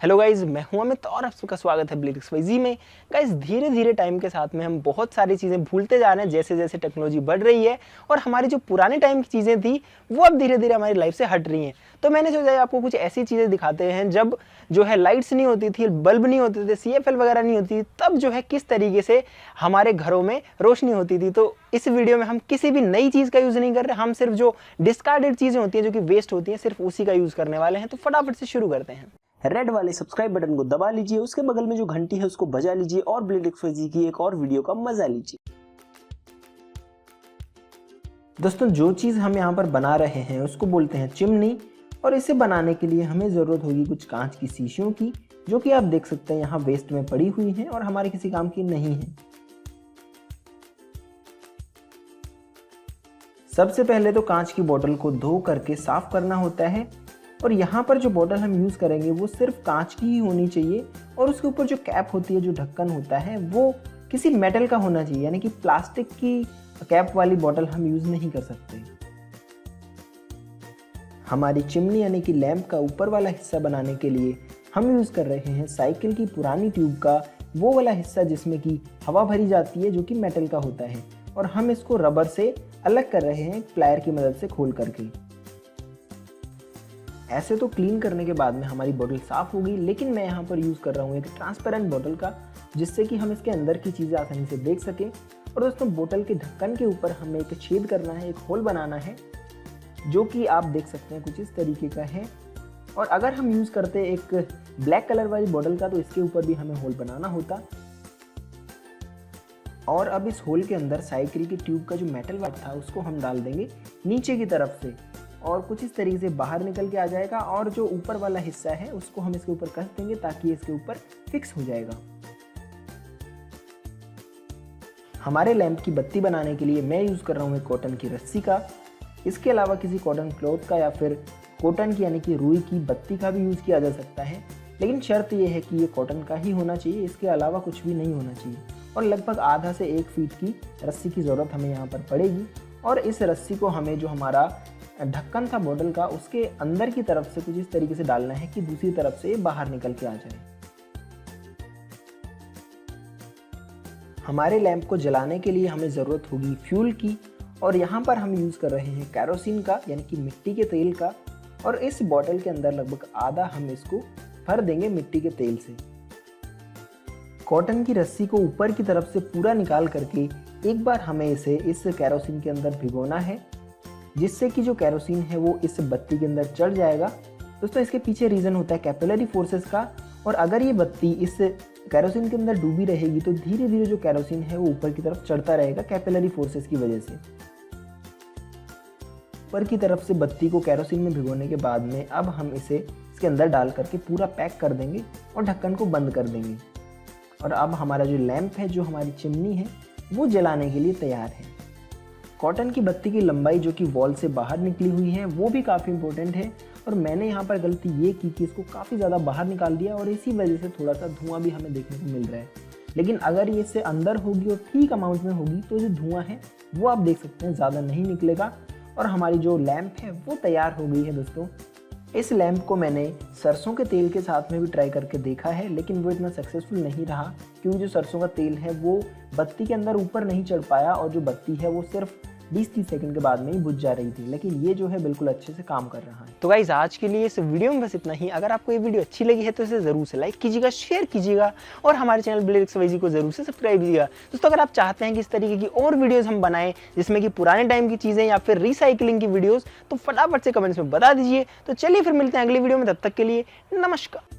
Hello guys, मैं हूं अमित और आप सबका स्वागत है BladeXYZ में। गाइज धीरे धीरे टाइम के साथ में हम बहुत सारी चीज़ें भूलते जा रहे हैं जैसे जैसे टेक्नोलॉजी बढ़ रही है और हमारी जो पुराने टाइम की चीज़ें थी वो अब धीरे धीरे हमारी लाइफ से हट रही हैं। तो मैंने सोचा आपको कुछ ऐसी चीज़ें दिखाते हैं जब जो है लाइट्स नहीं होती थी, बल्ब नहीं होते थे, CFL वगैरह नहीं होती, तब जो है किस तरीके से हमारे घरों में रोशनी होती थी। तो इस वीडियो में हम किसी भी नई चीज़ का यूज़ नहीं कर रहे, हम सिर्फ जो डिस्कार्डेड चीज़ें होती हैं जो कि वेस्ट होती हैं सिर्फ उसी का यूज़ करने वाले हैं। तो फटाफट से शुरू करते हैं। रेड वाले सब्सक्राइब बटन को दबा लीजिए, उसके बगल में जो घंटी है उसको बजा लीजिए और BladeXYZ की एक और वीडियो का मजा लीजिए। दोस्तों, जो चीज़ हम यहाँ पर बना रहे हैं उसको बोलते हैं चिमनी, और इसे बनाने के लिए हमें ज़रूरत होगी कुछ कांच की शीशियों की, जो कि आप देख सकते हैं यहाँ वेस्ट में पड़ी हुई हैं और हमारे किसी काम की नहीं है। सबसे पहले तो कांच की बोतल को धो करके साफ करना होता है, और यहाँ पर जो बोतल हम यूज़ करेंगे वो सिर्फ कांच की ही होनी चाहिए, और उसके ऊपर जो कैप होती है, जो ढक्कन होता है, वो किसी मेटल का होना चाहिए, यानी कि प्लास्टिक की कैप वाली बोतल हम यूज़ नहीं कर सकते। हमारी चिमनी यानी कि लैंप का ऊपर वाला हिस्सा बनाने के लिए हम यूज़ कर रहे हैं साइकिल की पुरानी ट्यूब का वो वाला हिस्सा जिसमें कि हवा भरी जाती है, जो कि मेटल का होता है, और हम इसको रबर से अलग कर रहे हैं प्लायर की मदद से खोल करके। ऐसे तो क्लीन करने के बाद में हमारी बोतल साफ़ होगी, लेकिन मैं यहाँ पर यूज़ कर रहा हूँ एक ट्रांसपेरेंट बोतल का, जिससे कि हम इसके अंदर की चीज़ें आसानी से देख सकें। और दोस्तों, बोतल के ढक्कन के ऊपर हमें एक छेद करना है, एक होल बनाना है, जो कि आप देख सकते हैं कुछ इस तरीके का है। और अगर हम यूज़ करते एक ब्लैक कलर वाली बोतल का तो इसके ऊपर भी हमें होल बनाना होता। और अब इस होल के अंदर साइकिल की ट्यूब का जो मेटल वाट था उसको हम डाल देंगे नीचे की तरफ से, और कुछ इस तरीके से बाहर निकल के आ जाएगा, और जो ऊपर वाला हिस्सा है उसको हम इसके ऊपर कस देंगे ताकि इसके ऊपर फिक्स हो जाएगा। हमारे लैंप की बत्ती बनाने के लिए मैं यूज़ कर रहा हूँ एक कॉटन की रस्सी का। इसके अलावा किसी कॉटन क्लॉथ का या फिर कॉटन की यानी कि रुई की बत्ती का भी यूज़ किया जा सकता है, लेकिन शर्त यह है कि ये कॉटन का ही होना चाहिए, इसके अलावा कुछ भी नहीं होना चाहिए। और लगभग आधा से 1 फीट की रस्सी की ज़रूरत हमें यहाँ पर पड़ेगी, और इस रस्सी को हमें जो हमारा ढक्कन था बोतल का उसके अंदर की तरफ से कुछ इस तरीके से डालना है कि दूसरी तरफ से ये बाहर निकल के आ जाए। हमारे लैंप को जलाने के लिए हमें ज़रूरत होगी फ्यूल की, और यहाँ पर हम यूज़ कर रहे हैं केरोसिन का यानी कि मिट्टी के तेल का, और इस बोतल के अंदर लगभग आधा हम इसको भर देंगे मिट्टी के तेल से। कॉटन की रस्सी को ऊपर की तरफ से पूरा निकाल करके एक बार हमें इसे इस केरोसिन के अंदर भिगोना है, जिससे कि जो केरोसिन है वो इस बत्ती के अंदर चढ़ जाएगा। दोस्तों, इसके पीछे रीज़न होता है कैपिलरी फोर्सेस का, और अगर ये बत्ती इस केरोसिन के अंदर डूबी रहेगी तो धीरे धीरे जो केरोसिन है वो ऊपर की तरफ चढ़ता रहेगा कैपिलरी फोर्सेस की वजह से। ऊपर की तरफ से बत्ती को केरोसिन में भिगोने के बाद में अब हम इसे इसके अंदर डाल करके पूरा पैक कर देंगे और ढक्कन को बंद कर देंगे। और अब हमारा जो लैंप है, जो हमारी चिमनी है, वो जलाने के लिए तैयार है। कॉटन की बत्ती की लंबाई जो कि वॉल से बाहर निकली हुई है वो भी काफ़ी इंपॉर्टेंट है, और मैंने यहाँ पर गलती ये की कि इसको काफ़ी ज़्यादा बाहर निकाल दिया, और इसी वजह से थोड़ा सा धुआं भी हमें देखने को मिल रहा है। लेकिन अगर ये इससे अंदर होगी और ठीक अमाउंट में होगी तो जो धुआं है वो आप देख सकते हैं ज़्यादा नहीं निकलेगा, और हमारी जो लैंप है वो तैयार हो गई है। दोस्तों, इस लैंप को मैंने सरसों के तेल के साथ में भी ट्राई करके देखा है, लेकिन वो इतना सक्सेसफुल नहीं रहा, क्योंकि जो सरसों का तेल है वो बत्ती के अंदर ऊपर नहीं चढ़ पाया, और जो बत्ती है वो सिर्फ 20-30 सेकंड के बाद में ही बुझ जा रही थी। लेकिन ये जो है बिल्कुल अच्छे से काम कर रहा है। तो गाइज, आज के लिए इस वीडियो में बस इतना ही। अगर आपको ये वीडियो अच्छी लगी है तो इसे जरूर से लाइक कीजिएगा, शेयर कीजिएगा, और हमारे चैनल BladeXYZ को जरूर से सब्सक्राइब कीजिएगा। दोस्तों, अगर आप चाहते हैं कि इस तरीके की और वीडियोस हम बनाएं जिसमें कि पुराने टाइम की चीजें या फिर रिसाइकलिंग की वीडियोस, तो फटाफट से कमेंट्स में बता दीजिए। तो चलिए फिर मिलते हैं अगली वीडियो में, तब तक के लिए नमस्कार।